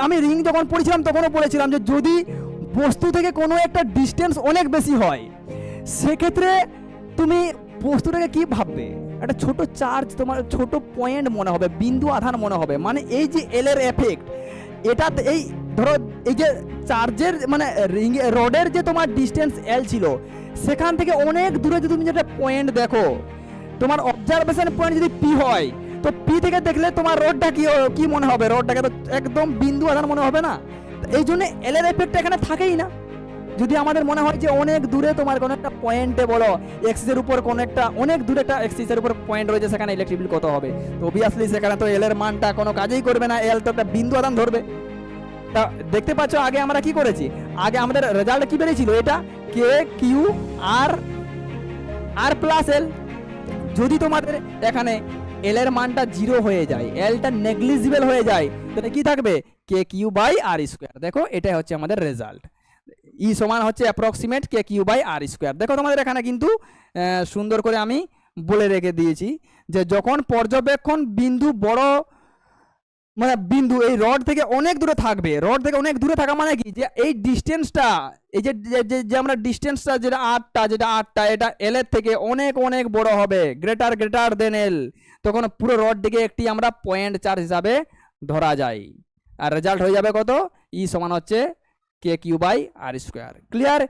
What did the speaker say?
আমি রিং যখন পড়েছিলাম তখনও বলেছিলাম যে যদি বস্তু থেকে কোনো একটা ডিস্টেন্স অনেক বেশি হয়, সেক্ষেত্রে তুমি বস্তুটাকে কি ভাববে? একটা ছোট চার্জ, তোমার ছোট পয়েন্ট মনে হবে, বিন্দু আধান মনে হবে। মানে এই যে এল এর এফেক্ট, এটা এই ধরো এই যে চার্জের মানে রিং রডের যে তোমার ডিস্টেন্স এল ছিল, সেখান থেকে অনেক দূরে যদি তুমি যেটা পয়েন্ট দেখো, তোমার অবজারভেশন পয়েন্ট যদি পি হয়, তো পি থেকে দেখলে তোমার রডটা কি মনে হবে? রডটাকে তো একদম বিন্দু আধান মনে হবে না? এই জন্য এল এর এফেক্ট এখানে থাকেই না। যদি আমাদের মনে হয় যে অনেক দূরে তোমার কোনো একটা পয়েন্টে বলো এক্সিস এর উপর কোনো একটা অনেক দূরে একটা এক্সিস এর উপর পয়েন্ট রয়েছে, সেখানে ইলেকট্রিক বিল কত হবে? তো অবভিয়াসলি সেখানে তো এল এর মানটা কোনো কাজেই করবে না, এল তো একটা বিন্দু আধান ধরবে। তা দেখতে পাচ্ছ আগে আমরা কি করেছি, আগে আমাদের রেজাল্ট কি বেরিয়েছিল, এটা কে কিউ আর আর প্লাস এল। যদি তোমাদের এখানে এল এর মানটা 0 হয়ে যায়, এলটা নেগলিজিবল হয়ে যায়, তাহলে কি থাকবে? K Q by R square. দেখো এটাই হচ্ছে আমাদের রেজাল্ট। ই সমান হচ্ছে approximate K Q by R square. দেখো তোমাদের এখানে কিন্তু সুন্দর করে আমি বলে রেখে দিয়েছি যে যখন পর্যবেক্ষণ বিন্দু বড় মানে বিন্দু এই রড থেকে অনেক দূরে থাকবে, রড থেকে অনেক দূরে থাকা মানে কি, যে এই ডিস্টেন্সটা, এই যে আমরা ডিস্টেন্সটা যেটা আটটা এটা এল এর থেকে অনেক অনেক বড় হবে, গ্রেটার দেন এল, তখন পুরো রডটিকে একটি আমরা পয়েন্ট চার্জ হিসাবে ধরা যায়। আর রেজাল্ট হয়ে যাবে কত? ই সমান হচ্ছে K Q by R square. Clear?